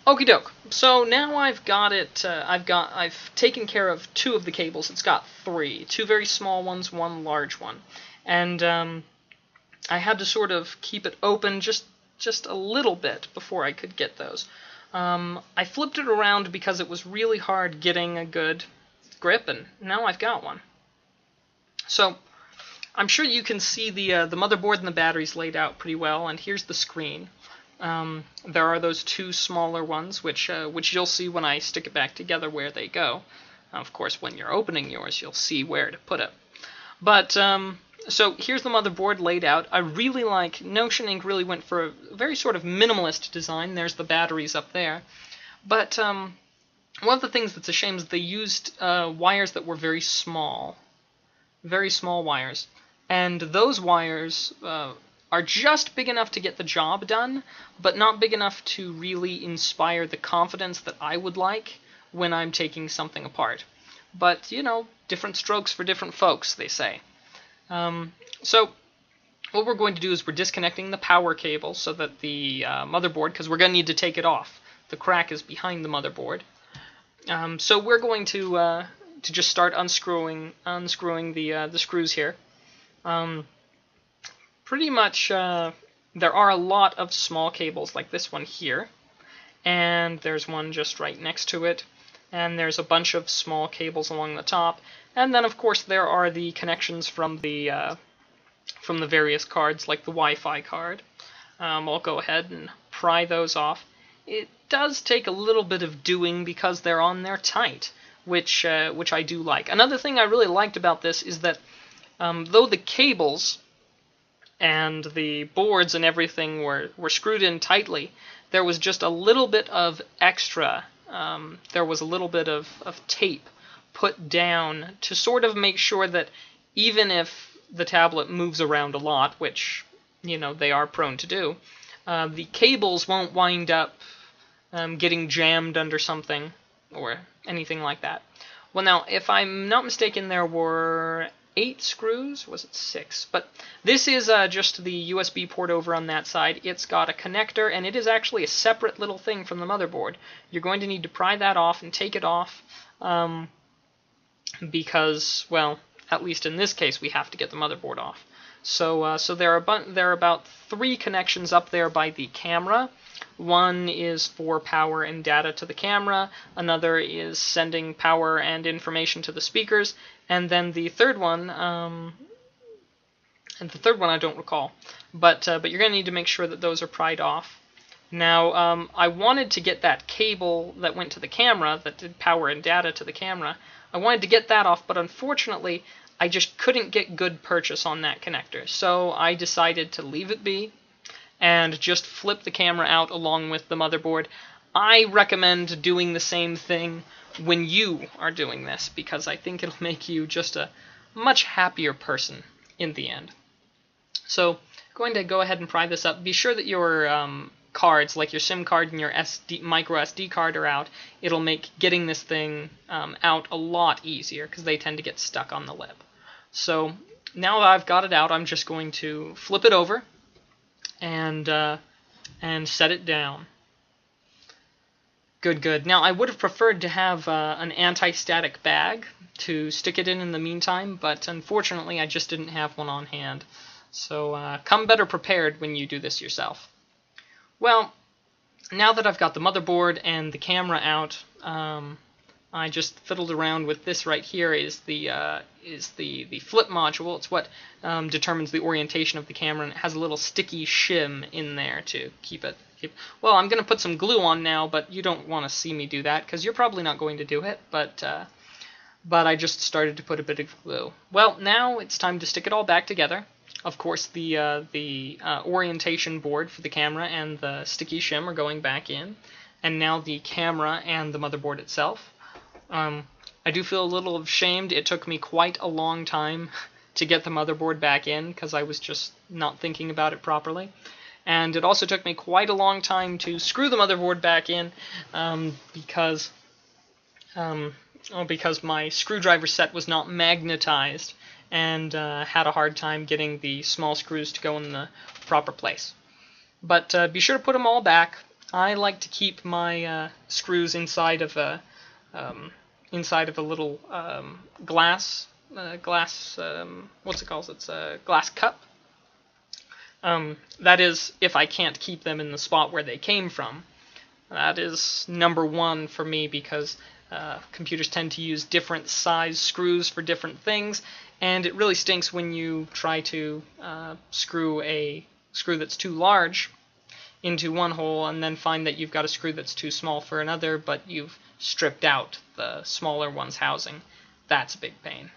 Okie doke. So now I've got it. I've taken care of two of the cables. It's got three, two very small ones, one large one, and I had to sort of keep it open just a little bit before I could get those. I flipped it around because it was really hard getting a good grip, and now I've got one. So I'm sure you can see the motherboard and the batteries laid out pretty well, and here's the screen. There are those two smaller ones, which you'll see when I stick it back together where they go. Of course, when you're opening yours, you'll see where to put it. But so here's the motherboard laid out. I really like Notion Ink. Really went for a very sort of minimalist design. There's the batteries up there. But one of the things that's a shame is they used wires that were very small wires, and those wires are just big enough to get the job done, but not big enough to really inspire the confidence that I would like when I'm taking something apart. But, you know, different strokes for different folks, they say. So what we're going to do is we're disconnecting the power cable so that the motherboard, because we're going to need to take it off. The crack is behind the motherboard. So we're going to just start unscrewing the screws here. Pretty much, there are a lot of small cables like this one here, and there's one just right next to it, and there's a bunch of small cables along the top, and then of course there are the connections from the various cards, like the Wi-Fi card. I'll go ahead and pry those off. It does take a little bit of doing because they're on there tight, which I do like. Another thing I really liked about this is that though the cables and the boards and everything were screwed in tightly, there was just a little bit of extra, there was a little bit of tape put down to sort of make sure that even if the tablet moves around a lot, which, you know, they are prone to do, the cables won't wind up getting jammed under something or anything like that. Well, now, if I'm not mistaken, there were 8 screws, was it 6? But this is just the USB port over on that side. It's got a connector, and it is actually a separate little thing from the motherboard. You're going to need to pry that off and take it off, because, well, at least in this case, we have to get the motherboard off. So there are about 3 connections up there by the camera. One is for power and data to the camera, another is sending power and information to the speakers, and then the third one, I don't recall. But you're going to need to make sure that those are pried off. Now, I wanted to get that cable that went to the camera, that did power and data to the camera. I wanted to get that off, but unfortunately, I just couldn't get good purchase on that connector. So I decided to leave it be and just flip the camera out along with the motherboard. I recommend doing the same thing when you are doing this, because I think it'll make you just a much happier person in the end. So, going to go ahead and pry this up. Be sure that your cards, like your SIM card and your micro SD card, are out. It'll make getting this thing out a lot easier, because they tend to get stuck on the lip. So, now that I've got it out, I'm just going to flip it over and set it down. Good. Now, I would have preferred to have an anti-static bag to stick it in the meantime, but unfortunately I just didn't have one on hand. So come better prepared when you do this yourself. Well, now that I've got the motherboard and the camera out, I just fiddled around with this right here. Is the flip module. It's what determines the orientation of the camera, and it has a little sticky shim in there to keep it. Well, I'm going to put some glue on now, but you don't want to see me do that, because you're probably not going to do it, but I just started to put a bit of glue. Well, now it's time to stick it all back together. Of course, the orientation board for the camera and the sticky shim are going back in, and now the camera and the motherboard itself. I do feel a little ashamed. It took me quite a long time to get the motherboard back in, because I was just not thinking about it properly. And it also took me quite a long time to screw the motherboard back in, because my screwdriver set was not magnetized, and had a hard time getting the small screws to go in the proper place. But be sure to put them all back. I like to keep my screws inside of a little glass. What's it called? It's a glass cup. That is, if I can't keep them in the spot where they came from. That is number one for me, because computers tend to use different size screws for different things, and it really stinks when you try to screw a screw that's too large into one hole and then find that you've got a screw that's too small for another, but you've stripped out the smaller one's housing. That's a big pain.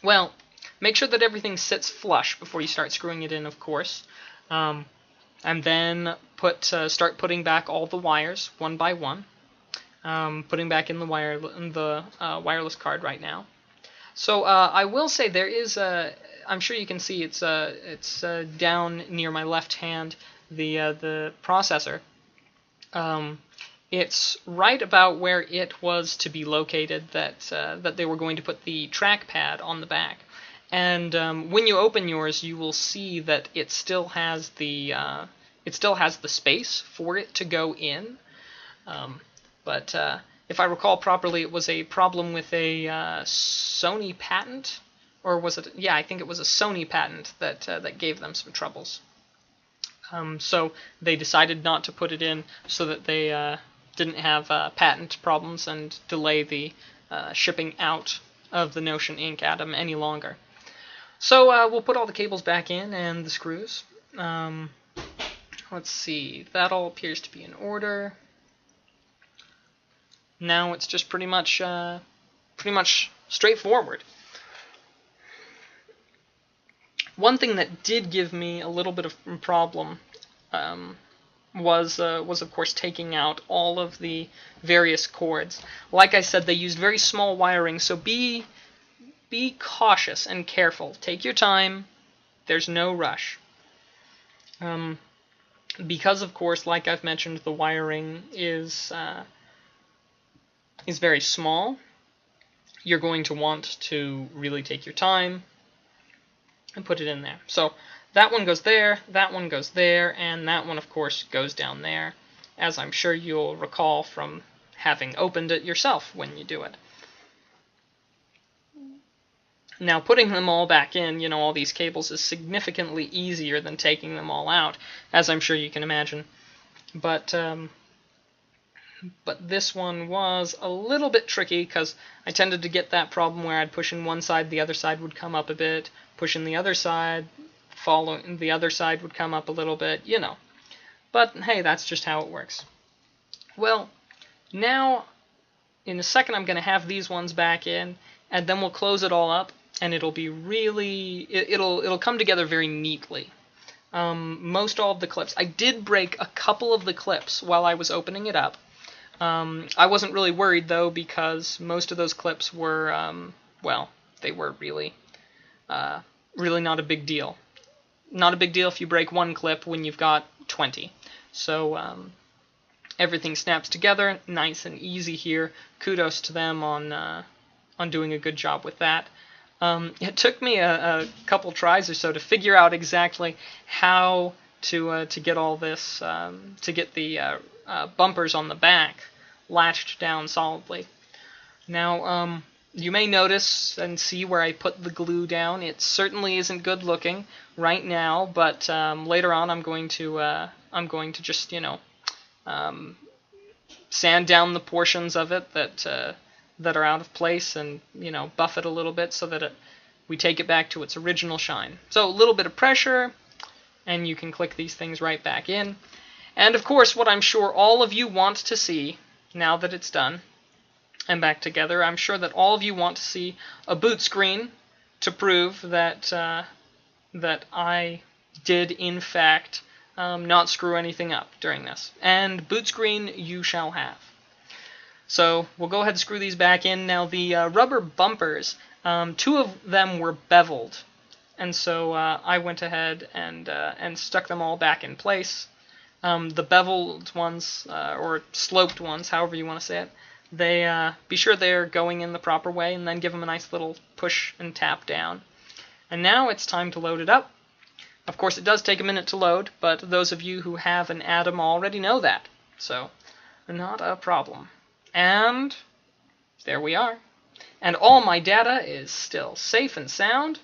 Well, make sure that everything sits flush before you start screwing it in, of course. And then start putting back all the wires one by one. Putting back in the wireless card right now. So I will say there is I'm sure you can see it's down near my left hand, the processor. It's right about where it was to be located that they were going to put the trackpad on the back. And when you open yours, you will see that it still has the space for it to go in. But if I recall properly, it was a problem with a Sony patent, or was it? Yeah, I think it was a Sony patent that gave them some troubles. So they decided not to put it in so that they didn't have patent problems and delay the shipping out of the Notion Ink Atom any longer. So we'll put all the cables back in and the screws. Let's see, that all appears to be in order. Now it's just pretty much straightforward. One thing that did give me a little bit of a problem was of course taking out all of the various cords. Like I said, they used very small wiring, so be cautious and careful. Take your time. There's no rush. Because of course, like I've mentioned, the wiring is very small. You're going to want to really take your time and put it in there. So that one goes there, that one goes there, and that one, of course, goes down there, as I'm sure you'll recall from having opened it yourself when you do it. Now, putting them all back in, all these cables, is significantly easier than taking them all out, as I'm sure you can imagine. But this one was a little bit tricky, because I tended to get that problem where I'd push in one side, the other side would come up a bit, push in the other side, following the other side would come up a little bit, But hey, that's just how it works. Well, now, in a second I'm going to have these ones back in, and then we'll close it all up, and it'll be really, it'll come together very neatly. Most all of the clips. I did break a couple of the clips while I was opening it up. I wasn't really worried, though, because most of those clips were, they were really not a big deal. Not a big deal if you break one clip when you've got 20. So everything snaps together, nice and easy here. Kudos to them on doing a good job with that. It took me a couple tries or so to figure out exactly how to get all this, to get the bumpers on the back latched down solidly. Now, you may notice and see where I put the glue down. It certainly isn't good looking right now, but later on I'm going to just sand down the portions of it that are out of place, and buff it a little bit so that we take it back to its original shine. So a little bit of pressure, and you can click these things right back in. And of course, what I'm sure all of you want to see now that it's done and back together, I'm sure that all of you want to see a boot screen to prove that that I did in fact not screw anything up during this. And boot screen you shall have. So we'll go ahead and screw these back in. Now the rubber bumpers, two of them were beveled, and so I went ahead and stuck them all back in place. The beveled ones, or sloped ones, however you want to say it, they be sure they're going in the proper way, and then give them a nice little push and tap down. And now it's time to load it up. Of course, it does take a minute to load, but those of you who have an Atom already know that. So, not a problem. And there we are. And all my data is still safe and sound.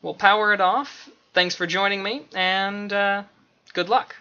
We'll power it off. Thanks for joining me, and good luck.